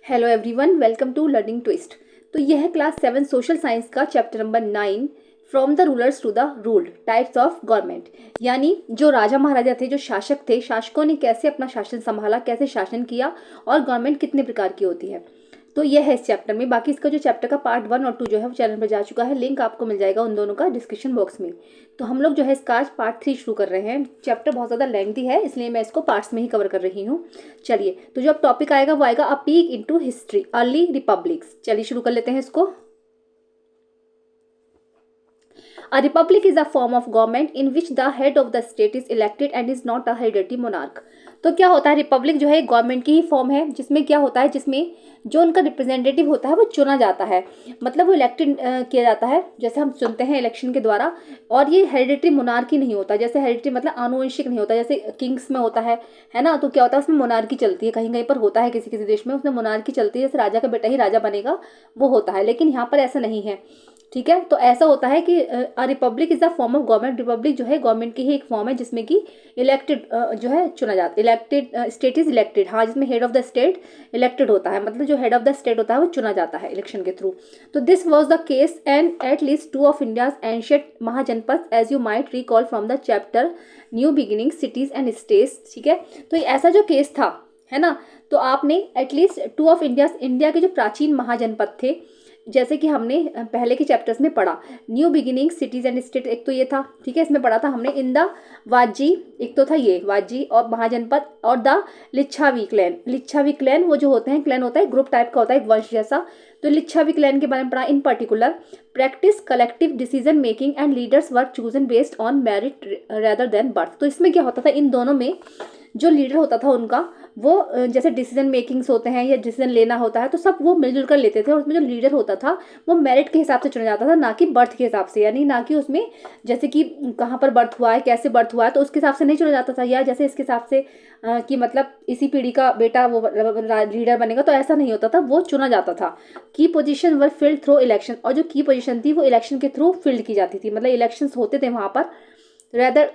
Hello everyone, welcome to learning twist. तो यह है क्लास 7 सोशल साइंस का chapter number 9, from the rulers to the ruled, types of government. यानी जो राजा महाराजा थे, जो शासक थे, शासकों ने कैसे अपना शासन संभाला, कैसे शासन किया और गवर्नमेंट कितने प्रकार की होती है। तो यह है इस चैप्टर में। बाकी इसका जो चैप्टर का पार्ट 1 और 2 जो है वो चैनल पर जा चुका है, लिंक आपको मिल जाएगा उन दोनों का डिस्क्रिप्शन बॉक्स में। तो हम लोग जो है इसका आज पार्ट 3 शुरू कर रहे हैं। चैप्टर बहुत ज़्यादा लेंथी है, इसलिए मैं इसको पार्ट्स में ही कवर कर रही हूँ। चलिए, तो जो अब टॉपिक आएगा वो आएगा अ peak into history, early republics. चलिए शुरू कर लेते हैं इसको। A republic is a form of government in which the head of the state is elected and is not a hereditary monarch। तो क्या होता है, रिपब्लिक जो है गवर्नमेंट की ही फॉर्म है, जिसमें क्या होता है, जिसमें जो उनका रिप्रेजेंटेटिव होता है वो चुना जाता है, मतलब वो इलेक्टेड किया जाता है, जैसे हम चुनते हैं इलेक्शन के द्वारा। और ये हेरिडिटरी मोनार्की नहीं होता, जैसे हेरिडिटरी मतलब आनुवंशिक नहीं होता, जैसे किंग्स में होता है ना। तो क्या होता है, उसमें मोनार्की चलती है, कहीं कहीं पर होता है, किसी किसी देश में उसमें मोनार्की चलती है, जैसे राजा का बेटा ही राजा बनेगा वो होता है, लेकिन यहाँ पर ऐसा नहीं है। ठीक है, तो ऐसा होता है कि a republic is a form of government. Republic जो है गवर्नमेंट की ही एक फॉर्म है, जिसमें कि इलेक्टेड जो है चुना जाता है। इलेक्टेड स्टेट इज इलेक्टेड, हाँ, जिसमें head of the state elected होता है, मतलब जो हेड ऑफ द स्टेट होता है वो चुना जाता है इलेक्शन के थ्रू। तो this was the case and at least 2 of India's ancient mahajanapada, as you might recall from the chapter new beginning cities and states. ठीक है, तो ऐसा जो केस था, है ना, तो आपने एटलीस्ट 2 ऑफ इंडिया के जो प्राचीन महाजनपद थे, जैसे कि हमने पहले के चैप्टर्स में पढ़ा, new beginning cities and state एक तो ये था। ठीक है, इसमें पढ़ा था हमने इन द वाजी, एक तो था ये वाजी और महाजनपद, और द लिच्छावी क्लैन। लिच्छावी क्लैन वो जो होते हैं, क्लैन होता है ग्रुप टाइप का होता है, एक वंश जैसा। तो लिच्छावी क्लैन के बारे में पढ़ा। इन particular practice collective decision making and leaders were chosen based on merit rather than birth. तो इसमें क्या होता था, इन दोनों में जो लीडर होता था उनका, वो जैसे डिसीजन मेकिंग्स होते हैं या डिसीजन लेना होता है, तो सब वो मिलजुल कर लेते थे। और उसमें जो लीडर होता था वो मेरिट के हिसाब से चुना जाता था, ना कि बर्थ के हिसाब से। यानी ना कि उसमें जैसे कि कहाँ पर बर्थ हुआ है, कैसे बर्थ हुआ है, तो उसके हिसाब से नहीं चुना जाता था, या जैसे इसके हिसाब से कि मतलब इसी पीढ़ी का बेटा वो लीडर बनेगा, तो ऐसा नहीं होता था, वो चुना जाता था। की पोजीशन वर फिल्ड थ्रू इलेक्शन, और जो की पोजीशन थी वो इलेक्शन के थ्रू फिल्ड की जाती थी, मतलब इलेक्शन होते थे वहाँ पर। रेदर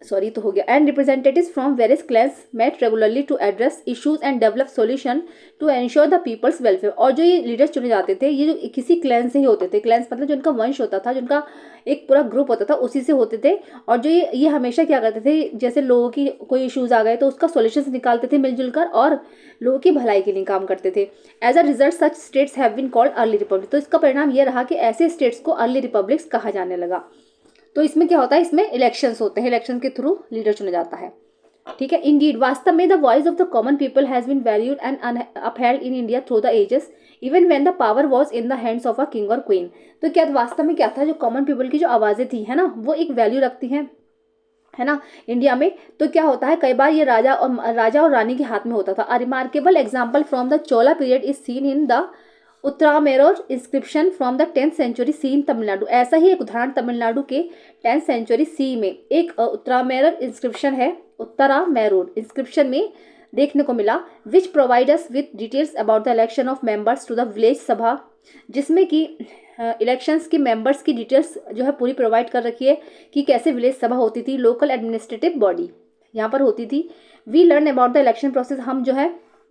सॉरी तो हो गया। And representatives from various clans met regularly to address issues and develop solution to ensure the people's welfare. और जो ये लीडर्स चुने जाते थे, ये जो किसी क्लैन से ही होते थे, क्लैंस मतलब जो उनका वंश होता था, जिनका एक पूरा ग्रुप होता था, उसी से होते थे। और जो ये हमेशा क्या करते थे, जैसे लोगों की कोई इश्यूज आ गए तो उसका सॉल्यूशन निकालते थे मिलजुल कर, और लोगों की भलाई के लिए काम करते थे। As a result such states have been called early republic. तो इसका परिणाम ये रहा कि ऐसे स्टेट्स को अर्ली रिपब्लिक्स कहा जाने लगा। तो इसमें क्या होता है, इसमें इलेक्शंस होते हैं, इलेक्शन के थ्रू लीडर चुना जाता है। ठीक है, इंडीड वास्तव में the voice of the common people has been valued and upheld in India through the ages, even when the power was in the hands of a king और queen. तो क्या वास्तव में क्या था, जो कॉमन पीपल की जो आवाज़ें थी, है ना, वो एक वैल्यू रखती हैं, है ना, इंडिया में। तो क्या होता है, कई बार ये राजा और रानी के हाथ में होता था। A remarkable example from the Chola period is seen in the Uttaramerur inscription from the 10th century CE in Tamil Nadu. ऐसा ही एक उदाहरण तमिलनाडु के 10th सेंचुरी सी में एक उत्तरामेरोर इंस्क्रिप्शन है, उत्तरामेरोर इंस्क्रिप्शन में देखने को मिला, which provide us with details about the election of members to the village sabha, जिसमें कि इलेक्शंस के मेंबर्स की डिटेल्स जो है पूरी प्रोवाइड कर रखी है कि कैसे विलेज सभा होती थी, लोकल एडमिनिस्ट्रेटिव बॉडी यहाँ पर होती थी। We learn about the election process, हम जो है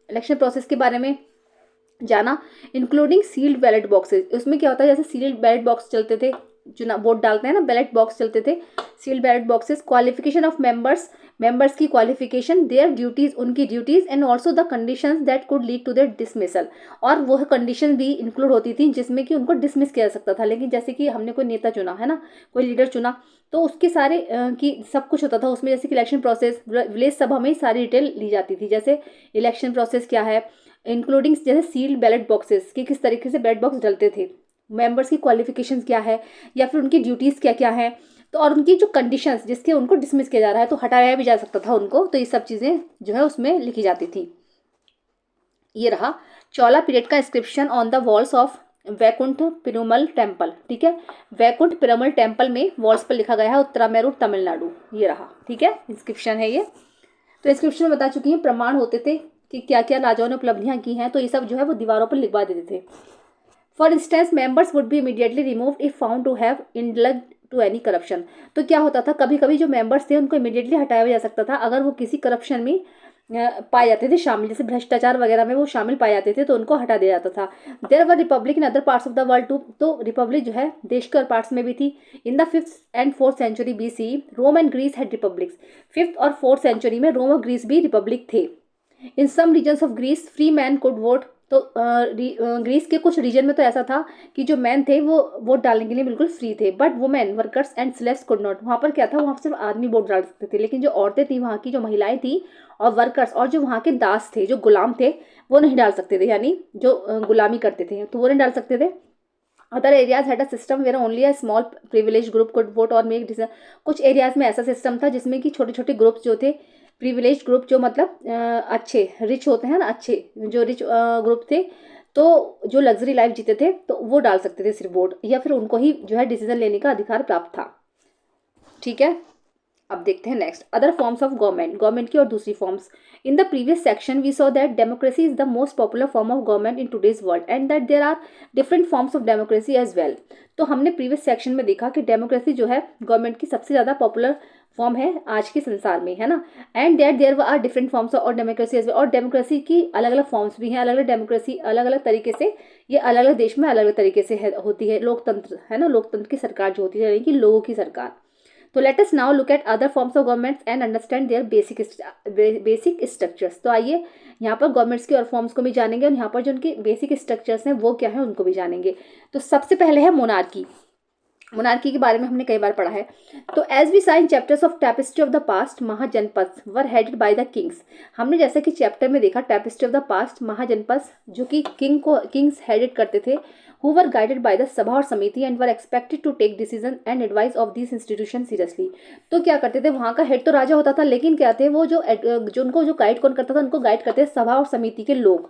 इलेक्शन प्रोसेस के बारे में जाना, इंक्लूडिंग सील्ड बैलेट बॉक्सेस। उसमें क्या होता है, जैसे सील्ड बैलेट बॉक्स चलते थे, चुना वोट डालते हैं ना, बैलेट बॉक्स चलते थे, sealed ballot boxes. Qualification of members की क्वालिफिकेशन, देयर ड्यूटीज उनकी duties, and also the conditions that could lead to their dismissal. और वह कंडीशन भी इंक्लूड होती थी जिसमें कि उनको डिसमिस किया जा सकता था। लेकिन जैसे कि हमने कोई नेता चुना, है ना, कोई लीडर चुना, तो उसके सारे की सब कुछ होता था उसमें, जैसे कि इलेक्शन प्रोसेस, विलेज सभा में सारी डिटेल ली जाती थी, जैसे इलेक्शन प्रोसेस क्या है, इंक्लूडिंग जैसे सील्ड बैलेट बॉक्सेस कि किस तरीके से बैलेट बॉक्स डलते थे, मेंबर्स की क्वालिफिकेशंस क्या है, या फिर उनकी ड्यूटीज़ क्या क्या है, तो और उनकी जो कंडीशंस जिसके उनको डिसमिस किया जा रहा है, तो हटाया भी जा सकता था उनको, तो ये सब चीज़ें जो है उसमें लिखी जाती थी। ये रहा चोला पीरियड का inscription on the walls of Vaikuntha Perumal temple. ठीक है, वैकुंठ पेरुमल टेम्पल में वॉल्स पर लिखा गया है, उत्तरामेरूर तमिलनाडु। ये रहा, ठीक है, इंस्क्रिप्शन है ये। तो इंस्क्रिप्शन में बता चुकी हैं, प्रमाण होते थे कि क्या क्या राजाओं ने उपलब्धियां की हैं, तो ये सब जो है वो दीवारों पर लिखवा देते थे। For instance members would be immediately removed if found to have indulged to any corruption. तो क्या होता था, कभी कभी जो मेंबर्स थे उनको इमीडिएटली हटाया जा सकता था अगर वो किसी करप्शन में पाए जाते थे शामिल, जैसे भ्रष्टाचार वगैरह में वो शामिल पाए जाते थे तो उनको हटा दिया जाता था। There were republic in other parts of the world too, तो रिपब्लिक जो है देश के और पार्ट्स में भी थी। In the 5th and 4th century BC Rome and Greece had republics. 5th और 4th सेंचुरी में रोम और ग्रीस भी रिपब्लिक थे। In some regions of Greece free man could vote, तो ग्रीस के कुछ रीजन में तो ऐसा था कि जो मैन थे वो वोट डालने के लिए बिल्कुल फ्री थे, but women workers and slaves could not. वहाँ पर क्या था, वहाँ पर सिर्फ आदमी वोट डाल सकते थे, लेकिन जो औरतें थी वहाँ की, जो महिलाएं थी और वर्कर्स और जो वहाँ के दास थे, जो गुलाम थे, वो नहीं डाल सकते थे, यानी जो गुलामी करते थे तो वो नहीं डाल सकते थे। Other areas had a system where only a small privilege group could vote और मेक डिसीजन। कुछ एरियाज में ऐसा सिस्टम था जिसमें कि छोटे छोटे ग्रुप्स जो थे, प्रिविलेज ग्रुप जो मतलब अच्छे रिच होते हैं ना, अच्छे जो रिच ग्रुप थे, तो जो लग्जरी लाइफ जीते थे तो वो डाल सकते थे सिर्फ वोट, या फिर उनको ही जो है डिसीजन लेने का अधिकार प्राप्त था। ठीक है, अब देखते हैं next other forms of government, government की और दूसरी forms. In the previous section we saw that democracy is the most popular form of government in today's world and that there are different forms of democracy as well. तो हमने previous section में देखा कि democracy जो है government की सबसे ज़्यादा पॉपुलर फॉर्म है आज के संसार में, है ना। And that there are different forms और डेमोक्रेसी एज वेल, और डेमोक्रेसी की अलग अलग फॉर्म्स भी हैं, अलग अलग डेमोक्रेसी अलग अलग तरीके से, ये अलग अलग देश में अलग अलग तरीके से होती है। लोकतंत्र है ना, लोकतंत्र की सरकार जो होती है, यानी कि लोगों की सरकार। तो let us now look at other forms of governments and understand their basic structures. तो आइए यहाँ पर गवर्नमेंट्स की और फॉर्म्स को भी जानेंगे और यहाँ पर जो उनके बेसिक स्ट्रक्चर्स हैं वो क्या है उनको भी जानेंगे। तो सबसे पहले है मोनार्की। मोनार्की के बारे में हमने कई बार पढ़ा है। तो as we seen chapters of tapestry of the past, mahajanapada were headed by the kings. हमने जैसे कि चैप्टर में देखा tapestry of the past, mahajanapada जो कि किंग्स हेडेड करते थे, who were guided by the सभा और समिति and were expected to take decision and advice of these institutions seriously। तो क्या करते थे, वहाँ का हेड तो राजा होता था, लेकिन क्या थे वो जो उनको जो गाइड कौन करता था, उनको गाइड करते थे सभा और समिति के लोग।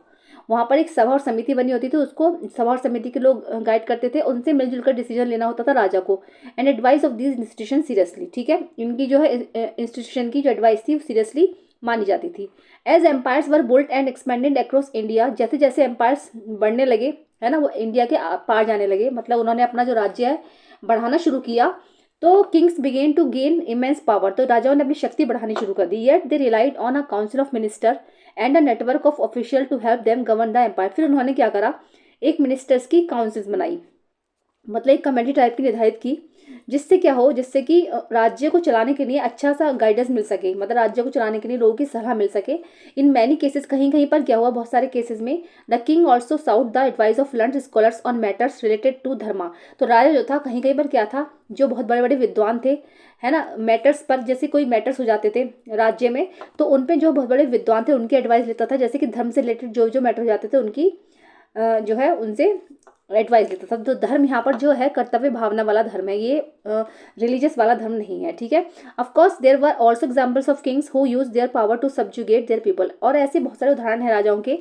वहाँ पर एक सभा और समिति बनी होती थी, उसको सभा और समिति के लोग गाइड करते थे, उनसे मिलजुल कर डिसीजन लेना होता था राजा को। And advice of this institution seriously, ठीक है, इनकी जो है इंस्टीट्यूशन की जो एडवाइस थी सीरियसली मानी जाती थी। As empires were built and expanded across India, जैसे जैसे एम्पायर्स बढ़ने लगे, है ना, वो इंडिया के पार जाने लगे, मतलब उन्होंने अपना जो राज्य है बढ़ाना शुरू किया, तो kings began to gain immense power, तो राजाओं ने अपनी शक्ति बढ़ानी शुरू कर दी। Yet they relied on a council of minister and a network of official to help them govern the empire. फिर उन्होंने क्या करा, एक मिनिस्टर्स की काउंसिल्स बनाई, मतलब एक कमेटी टाइप की निर्धारित की, जिससे क्या हो, जिससे कि राज्य को चलाने के लिए अच्छा सा गाइडेंस मिल सके, मतलब राज्य को चलाने के लिए लोगों की सलाह मिल सके। इन मैनी केसेस, कहीं कहीं पर क्या हुआ, बहुत सारे केसेस में the king also sought the advice of learn scholars on matters related to dharma. तो राजा जो था कहीं कहीं पर क्या था, जो बहुत बड़े बड़े विद्वान थे, है ना, मैटर्स पर, जैसे कोई मैटर्स हो जाते थे राज्य में, तो उन पे जो बहुत बड़े विद्वान थे उनकी एडवाइस लेता था, जैसे कि धर्म से रिलेटेड जो जो मैटर हो जाते थे उनकी जो है उनसे एडवाइस लेता था। तो धर्म यहाँ पर जो है कर्तव्य भावना वाला धर्म है, ये रिलीजियस वाला धर्म नहीं है, ठीक है। Of course there were also examples of kings who use their power to subjugate their people, और ऐसे बहुत सारे उदाहरण हैं राजाओं के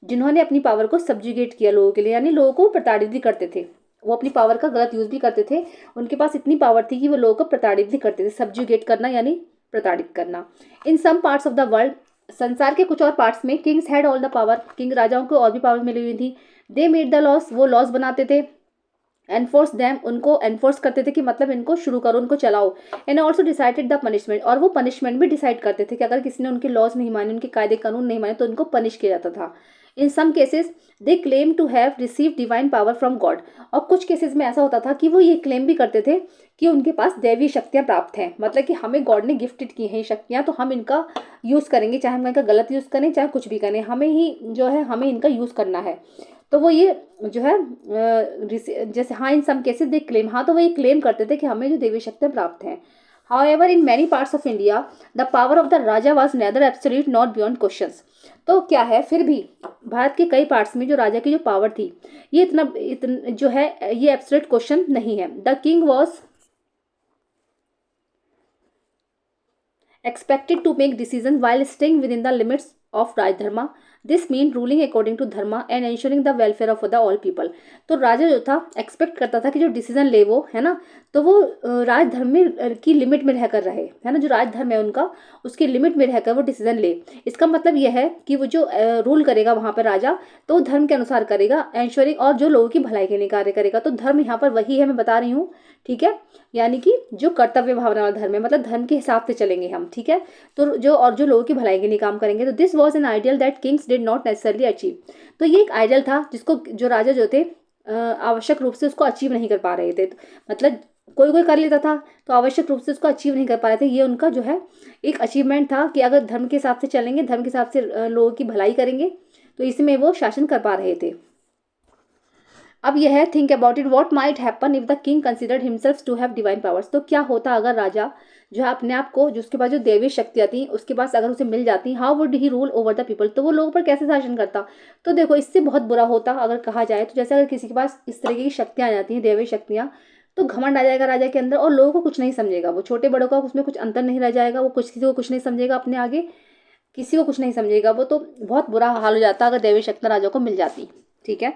जिन्होंने अपनी पावर को सब्जुगेट किया लोगों के लिए, यानी लोगों को प्रताड़ित भी करते थे, वो अपनी पावर का गलत यूज भी करते थे, उनके पास इतनी पावर थी कि वो लोगों को प्रताड़ित भी करते थे। सब्जुगेट करना यानी प्रताड़ित करना। In some parts of the world, संसार के कुछ और पार्ट्स में kings had all the power, king राजाओं को और भी पावर मिली हुई थी। दे मेड द लॉस, वो लॉस बनाते थे। एनफोर्स दैम, उनको एनफोर्स करते थे कि मतलब इनको शुरू करो, उनको चलाओ। And also decided the punishment, और वो पनिशमेंट भी डिसाइड करते थे कि अगर किसी ने उनके लॉज नहीं माने, उनके कायदे कानून नहीं माने, तो उनको पनिश किया जाता था। In some cases they claim to have receive divine power from God, और कुछ केसेस में ऐसा होता था कि वो ये क्लेम भी करते थे कि उनके पास दैवीय शक्तियाँ प्राप्त हैं, मतलब कि हमें गॉड ने गिफ्टेड की हैं शक्तियाँ, तो हम इनका यूज़ करेंगे, चाहे हम इनका गलत यूज़ करें चाहे कुछ भी करें, हमें ही जो है हमें इनका यूज़ करना है। तो वो ये जो है जैसे हाँ इन सम केसेस दे क्लेम, हाँ तो वो ये क्लेम करते थे कि हमें जो देवी शक्तियाँ प्राप्त हैं। However in many parts of India the power of the raja was neither absolute not beyond questions. तो क्या है, फिर भी भारत के कई पार्ट्स में जो राजा की जो पावर थी ये इतना जो है ये एब्सोल्यूट क्वेश्चन नहीं है। The king was expected to make decisions while staying within the limits of rajdharma, this mean ruling according to dharma and ensuring the welfare of the all people. तो राजा जो था एक्सपेक्ट करता था कि जो डिसीजन ले वो, है ना, तो वो राजधर्म में की लिमिट में रहकर रहे, है ना, जो राजधर्म है उनका उसकी लिमिट में रहकर वो डिसीजन ले। इसका मतलब यह है कि वो जो रूल करेगा वहाँ पर राजा, तो धर्म के अनुसार करेगा, एंश्योरिंग, और जो लोगों की भलाई के लिए कार्य करेगा। तो धर्म यहाँ पर वही है, मैं बता रही हूँ, ठीक है, यानी कि जो कर्तव्य भावना वाला धर्म है, मतलब धर्म के हिसाब से चलेंगे हम, ठीक है, तो जो लोगों की भलाई के लिए काम करेंगे। तो this was an ideal that Kings did not necessarily achieve. तो ये एक आइडियल था जिसको जो राजा जो थे आवश्यक रूप से उसको अचीव नहीं कर पा रहे थे। मतलब कोई कोई कर लेता था, तो आवश्यक रूप से उसको अचीव नहीं कर पा रहे थे। ये उनका जो है एक अचीवमेंट था कि अगर धर्म के हिसाब से चलेंगे, धर्म के हिसाब से लोगों की भलाई करेंगे, तो इसमें वो शासन कर पा रहे थे। अब यह है, think about it, what might happen if the king considered himself to have divine powers. तो क्या होता अगर राजा जो है अपने आप को, जो उसके पास जो दैवीय शक्तियाँ थी उसके पास अगर उसे मिल जाती, how would he rule over the people, तो वो लोगों पर कैसे शासन करता। तो देखो इससे बहुत बुरा होता अगर कहा जाए तो, जैसे अगर किसी के पास इस तरीके की शक्तियाँ आ जाती हैं, दैवीय शक्तियाँ, तो घमंड आ जाएगा राजा के अंदर और लोगों को कुछ नहीं समझेगा, वो छोटे बड़ों का उसमें कुछ अंतर नहीं रह जाएगा, वो कुछ किसी को कुछ नहीं समझेगा, अपने आगे किसी को कुछ नहीं समझेगा वो, तो बहुत बुरा हाल हो जाता अगर दैवीय शक्तियाँ राजा को मिल जाती, ठीक है।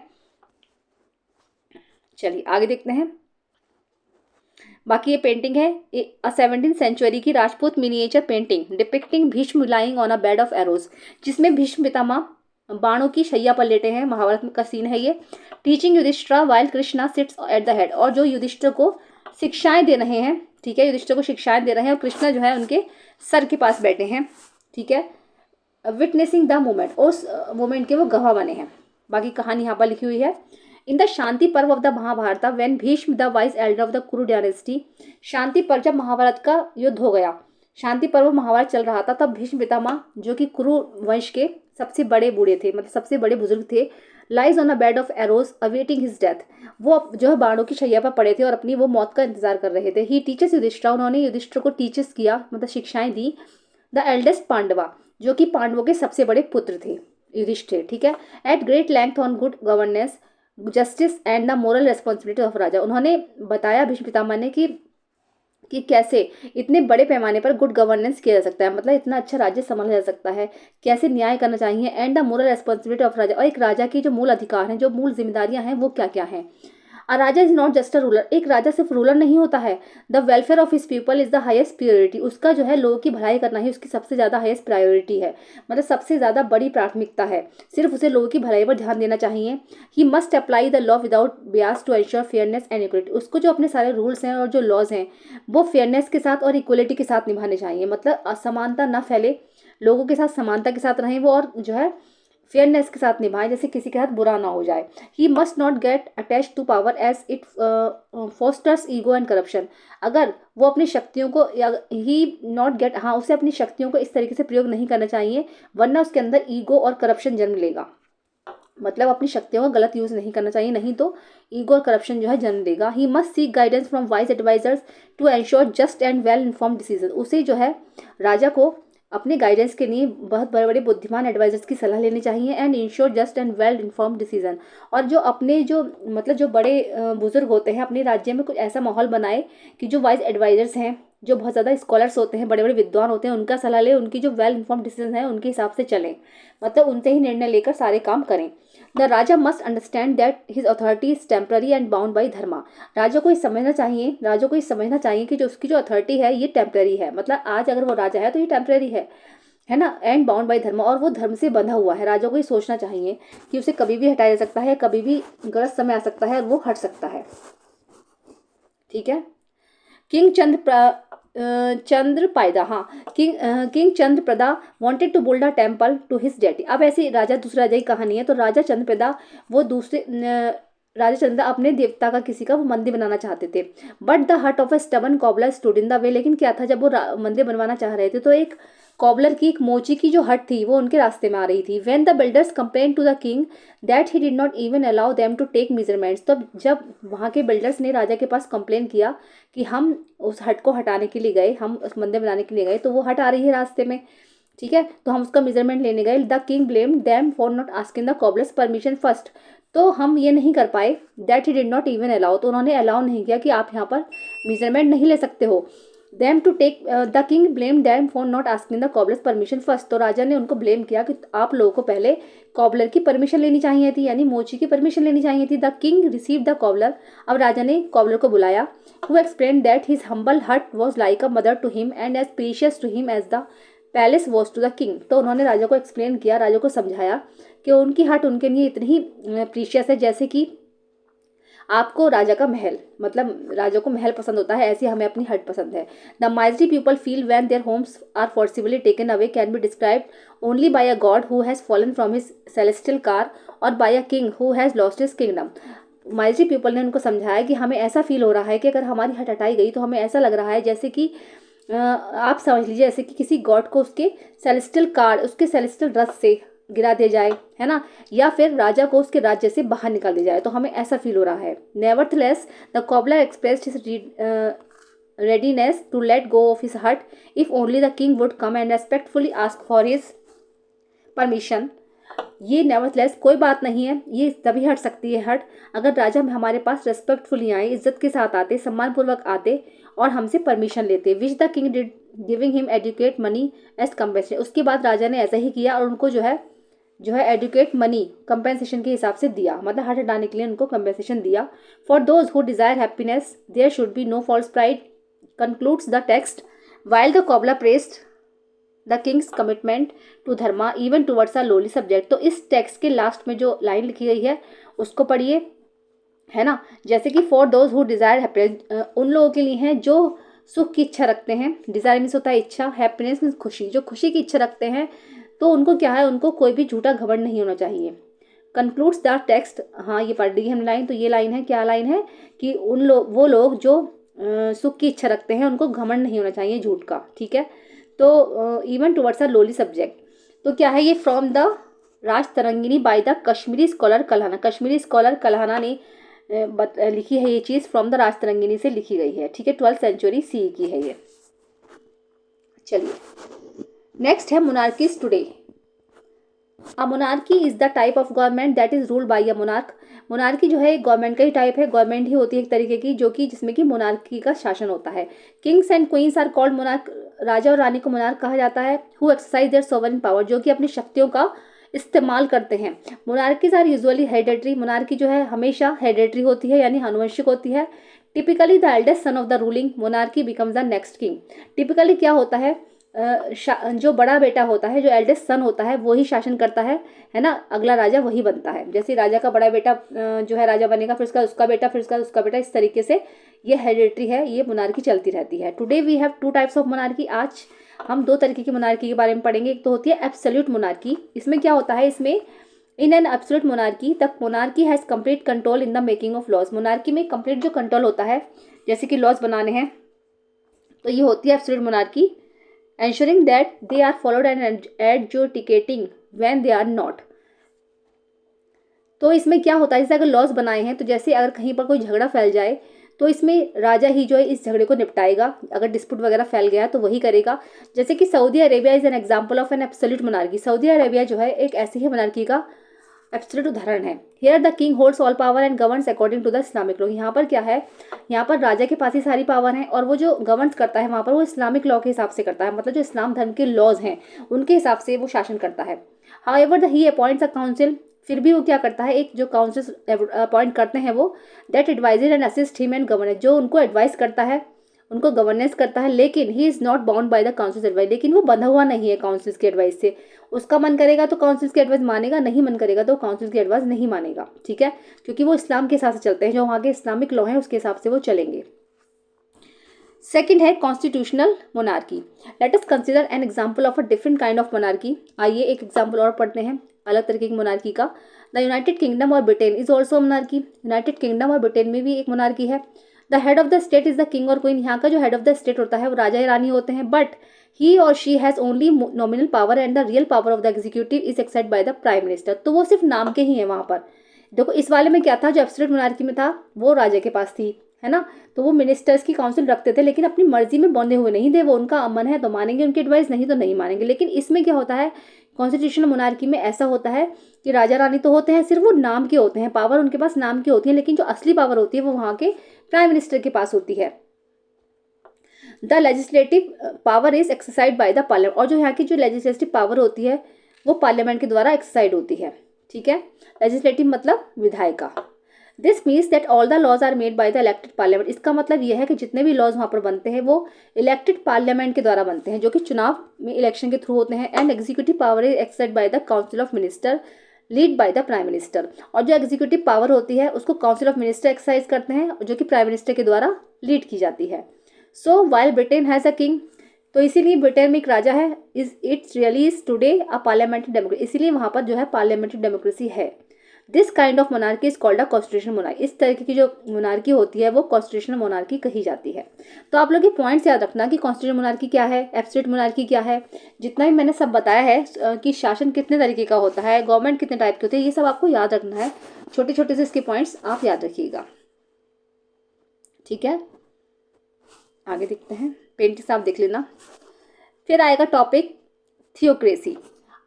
चलिए आगे देखते हैं। बाकी ये पेंटिंग है 17वीं सेंचुरी की Rajput miniature painting depicting Bhishma lying on a bed of arrows, जिसमें भीष्म पितामह बाणों की शैया पर लेटे हैं, महाभारत में का सीन है ये। Teaching Yudhishthira while Krishna sits at the head, और जो युधिष्ठिर को शिक्षाएं दे रहे हैं, ठीक है, युधिष्ठिर को शिक्षाएं दे रहे हैं और कृष्णा जो है उनके सर के पास बैठे हैं, ठीक है, विटनेसिंग द मोमेंट, उस मोमेंट के वो गवाह बने हैं। बाकी कहानी यहाँ पर लिखी हुई है। इन the Shanti Parva of the Mahabharata when Bhishma the wise elder of the Kuru dynasty, Shanti Parva जब महाभारत का युद्ध हो गया, शांति पर्व महाभारत चल रहा था, तब भीष्म पितामह जो कि कुरु वंश के सबसे बड़े बूढ़े थे, मतलब सबसे बड़े बुजुर्ग थे, lies on a bed of arrows awaiting his death, वो जो है बाणों की शैया पर पड़े थे और अपनी वो मौत का इंतजार कर रहे थे। ही टीचर्स युधिष्ठिर, उन्होंने युधिष्ठिर को टीचर्स किया, मतलब शिक्षाएं दी। द एल्डेस्ट पांडवा, जो कि पांडवों के सबसे बड़े पुत्र थे युधिष्ठिर, ठीक है, at great length on good governance justice and the moral responsibility of raja, उन्होंने बताया भीष्म पितामह ने कि कैसे इतने बड़े पैमाने पर गुड गवर्नेंस किया जा सकता है, मतलब इतना अच्छा राज्य संभाला जा सकता है, कैसे न्याय करना चाहिए, and the moral responsibility of raja, और एक राजा की जो मूल अधिकार हैं, जो मूल जिम्मेदारियां हैं वो क्या क्या हैं। A raja is not just a ruler, एक राजा सिर्फ रूलर नहीं होता है। The welfare of his people is the highest priority, उसका जो है लोगों की भलाई करना ही उसकी सबसे ज़्यादा हाईएस्ट प्रायोरिटी है, मतलब सबसे ज़्यादा बड़ी प्राथमिकता है, सिर्फ उसे लोगों की भलाई पर ध्यान देना चाहिए। He must apply the law without bias to ensure fairness and equality, उसको जो अपने सारे रूल्स हैं और जो लॉज हैं वो फेयरनेस के साथ और इक्वलिटी के साथ निभाने चाहिए, मतलब असमानता ना फैले, लोगों के साथ समानता के साथ रहें वो, और जो है फेयरनेस के साथ निभाएं, जैसे किसी के साथ बुरा ना हो जाए। He must not get attach to power as it fosters ego and corruption, अगर वो अपनी शक्तियों को, ही नॉट गेट, हाँ, उसे अपनी शक्तियों को इस तरीके से प्रयोग नहीं करना चाहिए वरना उसके अंदर ईगो और करप्शन जन्म लेगा, मतलब अपनी शक्तियों का गलत यूज नहीं करना चाहिए, नहीं तो ईगो और करप्शन जो है जन्म देगा। He must seek guidance from wise advisers to ensure just and well informed decision, उसे जो है राजा को अपने गाइडेंस के लिए बहुत बड़े बड़े बुद्धिमान एडवाइजर्स की सलाह लेनी चाहिए, and ensure just and well informed decision, और जो अपने जो मतलब जो बड़े बुजुर्ग होते हैं अपने राज्य में कुछ ऐसा माहौल बनाए कि जो वाइज एडवाइजर्स हैं, जो बहुत ज़्यादा स्कॉलर्स होते हैं, बड़े बड़े विद्वान होते हैं, उनका सलाह ले, उनकी जो वेल इन्फॉर्म्ड डिसीजन है उनके हिसाब से चलें, मतलब उनसे ही निर्णय लेकर सारे काम करें। The raja must understand that his authority is temporary and bound by dharma, राजा को ये समझना चाहिए कि जो उसकी जो अथॉरिटी है ये टेम्पररी है, मतलब आज अगर वो राजा है तो ये टेम्पररी है ना, एंड बाउंड बाई धर्म, और वो धर्म से बंधा हुआ है। राजा को ये सोचना चाहिए कि उसे कभी भी हटाया जा सकता है, कभी भी गलत समय आ सकता है और वो हट सकता है, ठीक है। किंग चंद्रपादा, हाँ, king Chandraprada wanted to build a temple to his deity, अब ऐसी दूसरे राजा की कहानी है। तो राजा चंद्रप्रदा वो राजा चंद्र अपने देवता का किसी का वो मंदिर बनाना चाहते थे, बट द हट of a stubborn cobbler stood in the way, लेकिन क्या था जब वो मंदिर बनवाना चाह रहे थे तो एक कॉबलर की, एक मोची की जो हट थी वो उनके रास्ते में आ रही थी। When the builders complain to the king that he did not even allow them to take measurements, तब जब वहाँ के बिल्डर्स ने राजा के पास कंप्लेन किया कि हम उस हट को हटाने के लिए गए, हम उस मंदिर बनाने के लिए गए तो वो हट आ रही है रास्ते में, ठीक है, तो हम उसका मेजरमेंट लेने गए। The king blame them for not asking the cobbler's permission first, तो हम ये नहीं कर पाए, that he did not even allow, तो उन्होंने अलाउ नहीं किया कि आप यहाँ पर मेजरमेंट नहीं ले सकते हो। Them to take the king blame them for not asking the cobbler's permission first. तो राजा ने उनको ब्लेम किया कि आप लोगों को पहले कॉबलर की परमिशन लेनी चाहिए थी, यानी मोची की परमिशन लेनी चाहिए थी। The king receive the cobbler. अब राजा ने कॉबलर को बुलाया। Who explain that his humble hut was like a mother to him and as precious to him as the palace was to the king. तो उन्होंने राजा को एक्सप्लेन किया, राजा को समझाया कि उनकी हट उनके लिए इतनी ही प्रीशियस है जैसे कि आपको राजा का महल, मतलब राजा को महल पसंद होता है, ऐसी हमें अपनी हट पसंद है। The misery people feel when their homes are forcibly taken away can be described only by a god who has fallen from his celestial car or by a king who has lost his kingdom. Misery people ने उनको समझाया कि हमें ऐसा feel हो रहा है कि अगर हमारी हट हटाई गई तो हमें ऐसा लग रहा है जैसे कि आप समझ लीजिए जैसे कि किसी गॉड को उसके सेलेस्टियल कार, उसके सेलेस्टियल रथ से गिरा दिया जाए, है ना, या फिर राजा को उसके राज्य से बाहर निकाल दिया जाए, तो हमें ऐसा फील हो रहा है। Nevertheless the cobbler expressed his readiness to let go of his hut if only the king would come and respectfully ask for his permission। ये नेवरथलेस कोई बात नहीं है, ये तभी हट सकती है हट अगर राजा हमारे पास रेस्पेक्टफुली आए, इज्जत के साथ आते, सम्मानपूर्वक आते और हमसे परमिशन लेते। Which the king did giving him adequate money as compensation. उसके बाद राजा ने ऐसा ही किया और उनको जो है एडुकेट मनी कंपेंसेशन के हिसाब से दिया, मतलब हट हटाने के लिए उनको कंपेंसेशन दिया। For those who desire happiness there should be no false pride concludes the text while the cobbler praised the king's commitment to dharma even towards a lowly subject। तो इस टेक्स्ट के लास्ट में जो line लिखी गई है उसको पढ़िए, है ना, जैसे कि for those who desire happiness, उन लोगों के लिए हैं जो सुख की इच्छा रखते हैं। डिजायर मीन्स होता है इच्छा, हैप्पीनेस मीन्स खुशी, जो खुशी की इच्छा रखते हैं तो उनको क्या है, उनको कोई भी झूठा घमंड नहीं होना चाहिए। कंक्लूड्स द टेक्स्ट, हाँ ये पढ़ ली हम लाइन, तो ये लाइन है, क्या लाइन है कि वो लोग जो सुख की इच्छा रखते हैं उनको घमंड नहीं होना चाहिए झूठ का, ठीक है। तो even towards a lolly subject, तो क्या है ये from the Raj Tarangini by the Kashmiri scholar Kalhana. Kashmiri scholar Kalhana ने लिखी है ये चीज़, फ्रॉम द राज तरंगिनी से लिखी गई है, ठीक है, 12th सेंचुरी सी की है ये। चलिए नेक्स्ट है monarchies today. A monarchy is the type of government that is ruled bye a monarch. Monarchy जो है गवर्नमेंट का ही टाइप है, गवर्नमेंट ही होती है एक तरीके की जो कि जिसमें कि मोनार्की का शासन होता है। Kings and queens are called monarch. राजा और रानी को मोनार्क कहा जाता है। Who exercise their sovereign power, जो कि अपनी शक्तियों का इस्तेमाल करते हैं। Monarchies are usually hereditary. Monarchy जो है हमेशा हेरिडेटरी होती है, यानी आनुवंशिक होती है। Typically the eldest son of the ruling monarchy becomes the next king. Typically क्या होता है, जो बड़ा बेटा होता है, जो एल्डेस्ट सन होता है, वही शासन करता है ना, अगला राजा वही बनता है। जैसे राजा का बड़ा बेटा जो है राजा बनेगा, फिर उसका बेटा, फिर उसका बेटा, इस तरीके से ये हेरिडेटरी है, ये मोनार्की चलती रहती है। Today we have two types of monarchy. आज हम दो तरीके की मोनार्की के बारे में पढ़ेंगे। एक तो होती है एब्सोल्यूट मोनार्की। इसमें क्या होता है, इसमें in an absolute monarchy the monarchy has complete control in the making of laws. Monarchy में कंप्लीट जो कंट्रोल होता है, जैसे कि लॉज बनाने हैं, तो ये होती है absolute monarchy. ensuring that they are followed and adjudicating when they are not। तो इसमें क्या होता है, जैसे अगर लॉस बनाए हैं तो जैसे अगर कहीं पर कोई झगड़ा फैल जाए तो इसमें राजा ही जो है इस झगड़े को निपटाएगा। अगर डिस्प्यूट वगैरह फैल गया तो वही करेगा। जैसे कि Saudi Arabia is an example of N absolute monarchy. Saudi Arabia जो है एक ऐसी ही मोनार्की का एब्सोल्यूट उदाहरण है। Here the king holds all power and governs according to the Islamic law. यहाँ पर क्या है, यहाँ पर राजा के पास ही सारी पावर है और वो जो गवर्न्स करता है वहाँ पर वो इस्लामिक लॉ के हिसाब से करता है, मतलब जो इस्लाम धर्म के लॉज हैं उनके हिसाब से वो शासन करता है। However the he appoints a council, फिर भी वो क्या करता है, एक जो काउंसिल अपॉइंट करते हैं वो that advises and assist him and governance, जो उनको एडवाइस करता है, उनको गवर्नेंस करता है। लेकिन he is not bound by the council advice, लेकिन वो बंधा हुआ नहीं है काउंसिल की एडवाइस से। उसका मन करेगा तो काउंसिल की एडवाइस मानेगा, नहीं मन करेगा तो काउंसिल की एडवाइस नहीं मानेगा, ठीक है, क्योंकि वो इस्लाम के हिसाब से चलते हैं, जो वहाँ के इस्लामिक लॉ हैं उसके हिसाब से वो चलेंगे। सेकंड है constitutional monarchy. Let us consider an example of a different kind of monarchy. आइए एक एग्जांपल और पढ़ते हैं अलग तरीके की मोनार्की का। द यूनाइटेड किंगडम और Britain is also monarchy. United kingdom और ब्रिटेन में भी एक मोनार्की है। The head of the state is the king और क्वीन। यहाँ का जो हेड ऑफ द स्टेट होता है वो राजा या रानी होते हैं, बट ही और she has only nominal power and the real power of the executive is except by the prime minister. तो वो सिर्फ नाम के ही हैं वहाँ पर। देखो इस वाले में क्या था, जो एब्सोल्यूट मोनार्की में था वो राजा के पास थी, है ना, तो वो मिनिस्टर्स की काउंसिल रखते थे लेकिन अपनी मर्जी में बंधे हुए नहीं थे, वो उनका अमन है तो मानेंगे उनकी एडवाइस, नहीं तो नहीं मानेंगे। लेकिन इसमें क्या होता है, कॉन्स्टिट्यूशनल मोनार्की में ऐसा होता है कि राजा रानी तो होते हैं, सिर्फ वो नाम के होते हैं, पावर उनके पास नाम की होती है, लेकिन जो असली पावर होती है वो वहाँ के प्राइम मिनिस्टर के पास होती है। The legislative power is exercise by the parliament, और जो यहाँ की जो लेजिस्लेटिव पावर होती है वो पार्लियामेंट के द्वारा एक्सरसाइज होती है, ठीक है। लेजिस्लेटिव मतलब विधायिका। This means that all the laws are made by the elected parliament, इसका मतलब यह है कि जितने भी लॉज वहाँ पर बनते हैं वो इलेक्टेड पार्लियामेंट के द्वारा बनते हैं, जो कि चुनाव में इलेक्शन के थ्रू होते हैं। And executive power is exercise by the council of minister lead by the prime minister, और जो एग्जीक्यूटिव पावर होती है उसको काउंसिल ऑफ मिनिस्टर एक्सरसाइज करते हैं, जो कि प्राइम मिनिस्टर के द्वारा लीड की जाती है। So while Britain has a king, तो इसीलिए ब्रिटेन में एक राजा है, is it's really is today a parliamentary democracy, इसीलिए वहाँ पर जो है पार्लियामेंट्री डेमोक्रेसी है। This kind of monarchy is called a constitutional monarchy, इस तरीके की जो मोनार्की होती है वो कॉन्स्टिट्यूशनल मोनार्की कही जाती है। तो आप लोग ये पॉइंट्स याद रखना कि कॉन्स्टिट्यूशनल मोनार्की क्या है, एब्सोल्यूट मोनार्की क्या है, जितना भी मैंने सब बताया है कि शासन कितने तरीके का होता है, गवर्नमेंट कितने टाइप के होते हैं, ये सब आपको याद रखना है। छोटे छोटे से इसके पॉइंट्स आप याद रखिएगा, ठीक है। आगे देखते हैं, पेंटिंग्स आप देख लेना। फिर आएगा topic theocracy.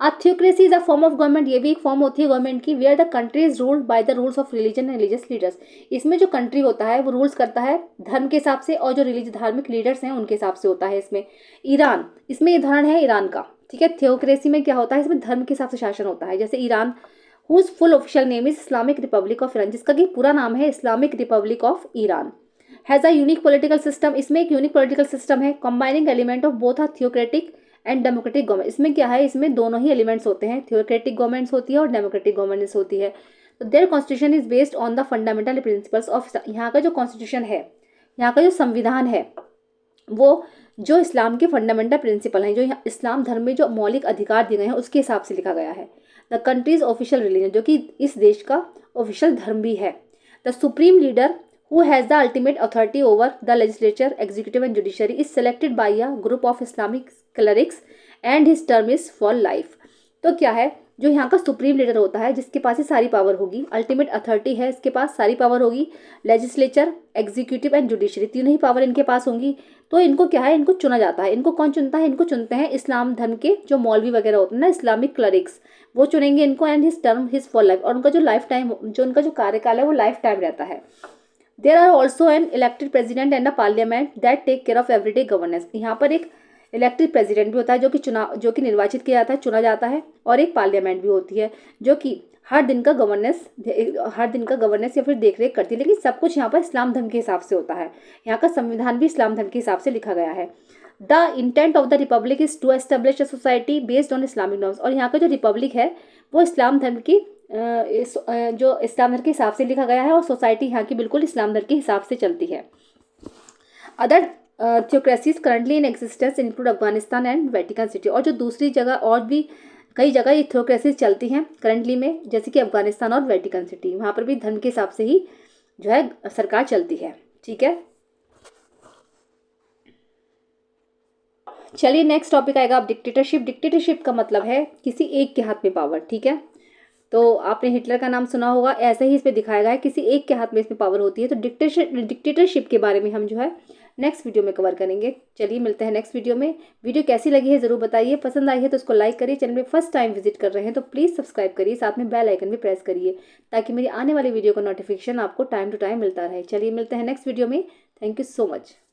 A theocracy is a form of government, ये भी एक फॉर्म होती है गवर्नमेंट की, where the country is ruled by the rules of religion and religious leaders. इसमें जो कंट्री होता है वो रूल्स करता है धर्म के हिसाब से, और जो रिलीजियस धार्मिक लीडर्स हैं उनके हिसाब से होता है। इसमें ईरान, इसमें उदाहरण है ईरान का, ठीक है। थियोक्रेसी में क्या होता है, इसमें धर्म के हिसाब से शासन होता है। जैसे Iran, whose full official name is Islamic Republic of Iran, जिसका कि पूरा नाम है Islamic Republic of Iran. Has a unique political system, इसमें एक यूनिक पॉलिटिकल सिस्टम है, combining element of both a theocratic and democratic government. इसमें क्या है, इसमें दोनों ही एलिमेंट्स होते हैं, थियोक्रेटिक गवर्नमेंट्स होती है और डेमोक्रेटिक गवर्नेंस होती है। तो their constitution is based on the fundamental principles of, यहाँ का जो कॉन्स्टिट्यूशन है, यहाँ का जो संविधान है, वो जो इस्लाम के फंडामेंटल प्रिंसिपल हैं, जो यहाँ इस्लाम धर्म में जो मौलिक अधिकार दिए गए हैं उसके हिसाब से लिखा गया है। द कंट्रीज ऑफिशियल रिलीजन, जो कि इस देश का ऑफिशियल धर्म भी है। The supreme leader who has the ultimate authority over the legislature, executive and judiciary is selected by a group of Islamic clerics and his term is for life। तो क्या है, जो यहाँ का सुप्रीम लीडर होता है जिसके पास ही सारी पावर होगी, अल्टीमेट अथॉरिटी है, इसके पास सारी पावर होगी, लेजिस्लेचर, एग्जीक्यूटिव एंड जुडिशरी, तीनों ही पावर इनके पास होंगी। तो इनको क्या है, इनको चुना जाता है। इनको कौन चुनता है, इनको चुनते हैं इस्लाम धर्म के जो मौलवी वगैरह होते हैं ना, इस्लामिक क्लरिक्स, वो चुनेंगे इनको। And his term his for life, और उनका जो लाइफ टाइम, जो उनका जो कार्यकाल है वो लाइफ टाइम रहता है। There are also an elected president and a parliament that take care of everyday governance। यहाँ पर एक इलेक्टेड प्रेसिडेंट भी होता है जो कि निर्वाचित किया जाता है, चुना जाता है, और एक पार्लियामेंट भी होती है जो कि हर दिन का गवर्नेंस या फिर देखरेख करती है। लेकिन सब कुछ यहाँ पर इस्लाम धर्म के हिसाब से होता है। यहाँ का संविधान भी इस्लाम धर्म के हिसाब से लिखा गया है। The intent of the republic is to establish a society based on Islamic norms, और यहाँ का जो रिपब्लिक है वो इस्लाम धर्म की जो इस्लाम धर्म के हिसाब से लिखा गया है, और सोसाइटी यहाँ की बिल्कुल इस्लाम धर्म के हिसाब से चलती है। Other theocracies currently in existence include Afghanistan and Vatican City, और जो दूसरी जगह और भी कई जगह ये थियोक्रेसीज चलती हैं करंटली में, जैसे कि अफगानिस्तान और वेटिकन सिटी, वहाँ पर भी धर्म के हिसाब से ही जो है सरकार चलती है, ठीक है। चलिए नेक्स्ट टॉपिक आएगा अब डिक्टेटरशिप। डिक्टेटरशिप का मतलब है किसी एक के हाथ में पावर, ठीक है। तो आपने हिटलर का नाम सुना होगा, ऐसे ही इसमें दिखाया गया है किसी एक के हाथ में इसमें पावर होती है। तो डिक्टेटरशिप के बारे में हम जो है नेक्स्ट वीडियो में कवर करेंगे। चलिए मिलते हैं नेक्स्ट वीडियो में। वीडियो कैसी लगी है ज़रूर बताइए, पसंद आई है तो उसको लाइक करिए, चैनल में फर्स्ट टाइम विजिट कर रहे हैं तो प्लीज़ सब्सक्राइब करिए, साथ में बेल आइकन भी प्रेस करिए ताकि मेरी आने वाली वीडियो का नोटिफिकेशन आपको टाइम टू टाइम मिलता रहे। चलिए मिलते हैं नेक्स्ट वीडियो में। Thank you so much.